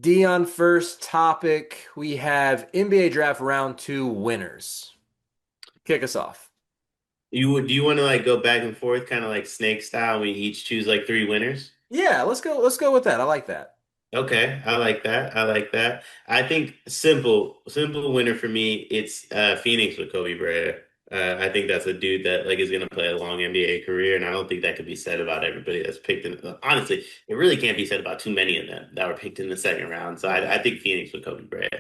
Dion, first topic. We have NBA draft round two winners. Kick us off. Do you want to like go back and forth, kind of like snake style? We each choose like three winners. Yeah, let's go. Let's go with that. I like that. Okay, I like that. I like that. I think simple winner for me. It's Phoenix with Kobe Bryant. I think that's a dude that like is going to play a long NBA career, and I don't think that could be said about everybody that's picked in. Honestly, it really can't be said about too many of them that were picked in the second round. So I think Phoenix with Kobe Bryant.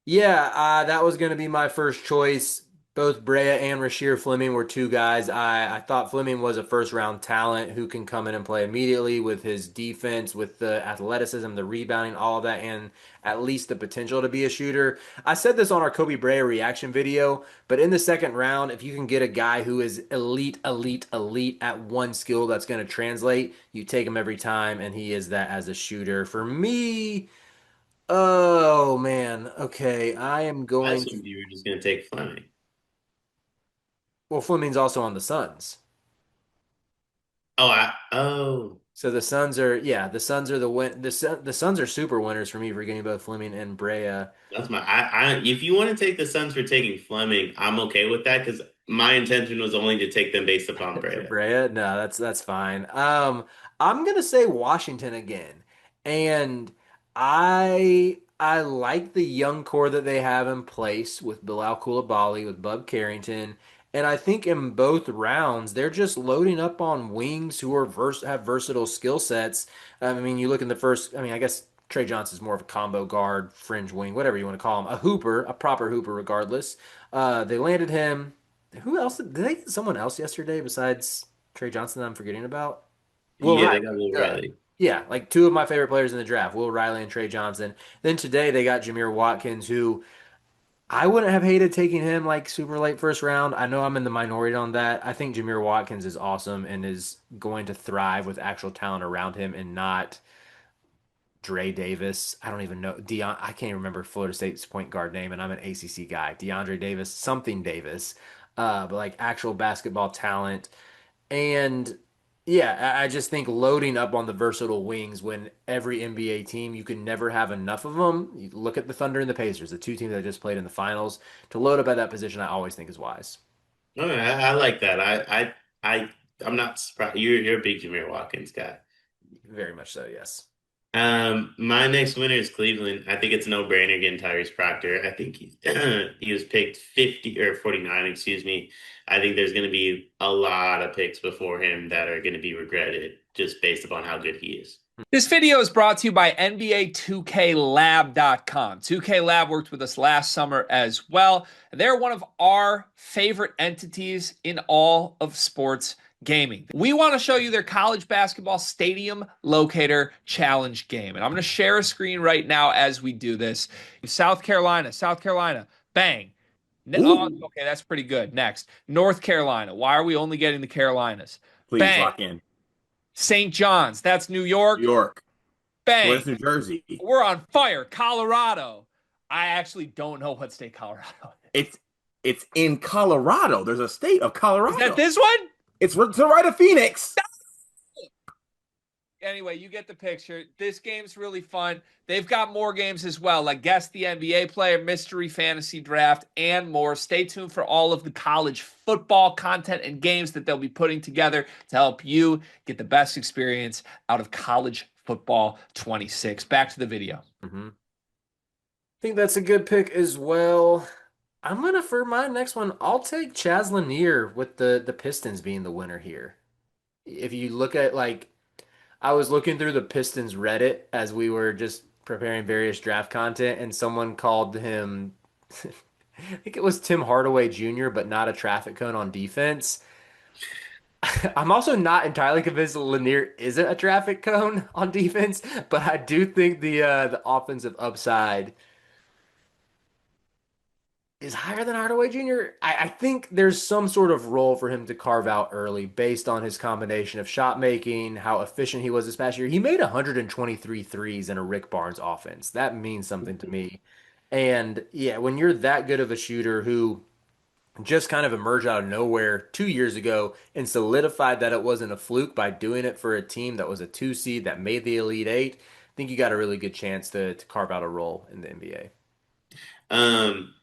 Yeah, that was going to be my first choice. Both Brea and Rasheer Fleming were two guys. I thought Fleming was a first round talent who can come in and play immediately with his defense, with the athleticism, the rebounding, all of that, and at least the potential to be a shooter. I said this on our Kobe Brea reaction video, but in the second round, if you can get a guy who is elite, elite, elite at one skill that's going to translate, you take him every time, and he is that as a shooter. For me, oh man. Okay, I am I going to. assumed you were just going to take Fleming. Well, Fleming's also on the Suns. Oh. So the Suns are, yeah, the Suns are the Suns are super winners for me for getting both Fleming and Brea. That's my if you want to take the Suns for taking Fleming, I'm okay with that because my intention was only to take them based upon For Brea. Brea, no, that's fine. I'm gonna say Washington again, and I like the young core that they have in place with Bilal Coulibaly, with Bub Carrington, and I think in both rounds they're just loading up on wings who are have versatile skill sets. I mean, you look in the first. I mean, I guess Trey Johnson's more of a combo guard, fringe wing, whatever you want to call him, a hooper, a proper hooper, regardless. They landed him. Who else? Did they get someone else yesterday besides Trey Johnson that I'm forgetting about? Will Yeah, Riley. they got Will Duh. Riley. Yeah, like two of my favorite players in the draft, Will Riley and Trey Johnson. Then today they got Jameer Watkins, who I wouldn't have hated taking him like super late first round. I know I'm in the minority on that. I think Jameer Watkins is awesome and is going to thrive with actual talent around him and not Dre Davis. I don't even know Dion. I can't even remember Florida State's point guard name, and I'm an ACC guy. DeAndre Davis, something Davis, but like actual basketball talent. And yeah, I just think loading up on the versatile wings when every NBA team, you can never have enough of them. You look at the Thunder and the Pacers, the two teams that just played in the finals. To load up at that position, I always think is wise. All right, I like that. I, I'm not surprised. You're a big Jameer Watkins guy. Very much so, yes. My next winner is Cleveland. I think it's a no-brainer getting Tyrese Proctor. I think he was picked 50 or 49, excuse me. I think there's going to be a lot of picks before him that are going to be regretted just based upon how good he is. This video is brought to you by NBA 2KLab.com. 2K Lab worked with us last summer as well. They're one of our favorite entities in all of sports gaming. We want to show you their college basketball stadium locator challenge game. And I'm going to share a screen right now as we do this. South Carolina, bang. Oh, Ooh, okay, that's pretty good. Next, North Carolina. Why are we only getting the Carolinas? please Bang. lock in. St. John's, that's New New York. York. Bang. Where's New Jersey? We're on fire. Colorado. I actually don't know what state Colorado is. It's in Colorado. There's a state of Is that Colorado. this one? It's to the right of Phoenix. Anyway, you get the picture. This game's really fun. They've got more games as well, like Guess the NBA Player, Mystery Fantasy Draft, and more. Stay tuned for all of the college football content and games that they'll be putting together to help you get the best experience out of college football 26. Back to the video. I think that's a good pick as well. I'm gonna for my next one, I'll take Chaz Lanier with the Pistons being the winner here. If you look at like I was looking through the Pistons Reddit as we were just preparing various draft content, and someone called him, I think it was Tim Hardaway Jr., but not a traffic cone on defense. I'm also not entirely convinced that Lanier isn't a traffic cone on defense, but I do think the offensive upside is higher than Hardaway Jr. I think there's some sort of role for him to carve out early based on his combination of shot making, how efficient he was this past year. He made 123 threes in a Rick Barnes offense. That means something to me. And yeah, when you're that good of a shooter who just kind of emerged out of nowhere 2 years ago and solidified that it wasn't a fluke by doing it for a team that was a two seed that made the Elite Eight, think you got a really good chance to carve out a role in the NBA. Um,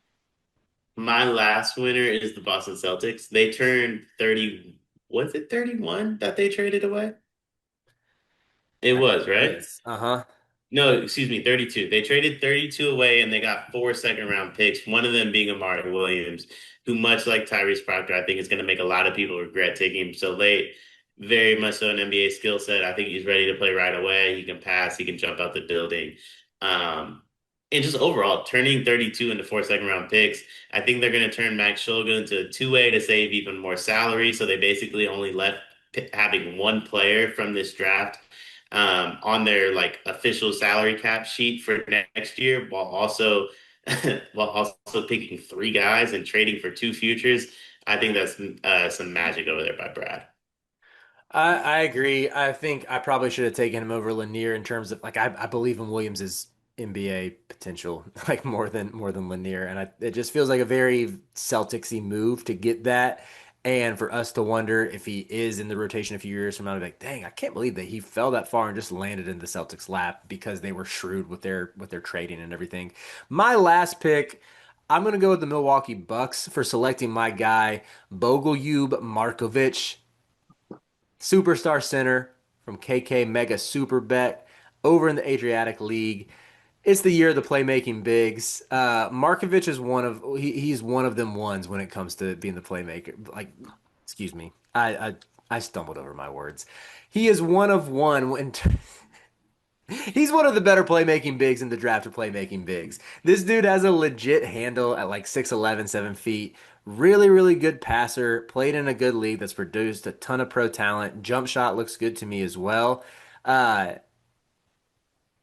my last winner is the Boston Celtics. They turned 30, was it 31 that they traded away? It was, right? Yes. Uh-huh. No, excuse me, 32. They traded 32 away and they got 4 second-round picks, one of them being Amari Williams, who, much like Tyrese Proctor, I think is going to make a lot of people regret taking him so late. Very much so an NBA skill set. I think he's ready to play right away. He can pass, he can jump out the building. Um, and just overall, turning 32 into 4 second-round picks, I think they're going to turn Max Shulga into a two-way to save even more salary. So they basically only left having one player from this draft on their like official salary cap sheet for next year, while also while also picking three guys and trading for two futures. I think that's some magic over there by Brad. I agree. I think I probably should have taken him over Lanier in terms of like I believe in Williams's NBA potential like more than Lanier, and it just feels like a very Celticsy move to get that, and for us to wonder if he is in the rotation a few years from now. Like, dang, I can't believe that he fell that far and just landed in the Celtics' lap because they were shrewd with their trading and everything. My last pick. I'm gonna go with the Milwaukee Bucks for selecting my guy Bogolyub Markovich, superstar center from KK Mega Superbet over in the Adriatic League. It's the year of the playmaking bigs. Markovic is he's one of them ones when it comes to being the playmaker. Like, excuse me, I stumbled over my words. He is one of one when he's one of the better playmaking bigs in the draft of playmaking bigs. This dude has a legit handle at like 6'11", 7 feet. Really, really good passer. Played in a good league that's produced a ton of pro talent. Jump shot looks good to me as well. Uh,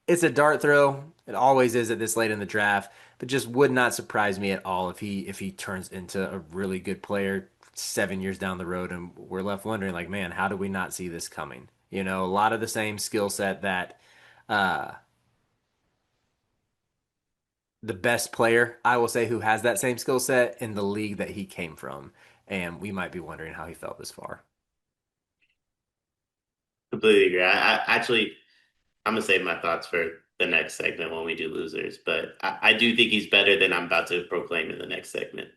it's a dart throw. It always is at this late in the draft, but just would not surprise me at all if he turns into a really good player 7 years down the road, and we're left wondering like, man, how did we not see this coming? You know, a lot of the same skill set that uh, the best player, I will say, who has that same skill set in the league that he came from. And we might be wondering how he felt this far. Completely agree. Actually, I'm gonna save my thoughts for the next segment when we do losers, but I do think he's better than I'm about to proclaim in the next segment.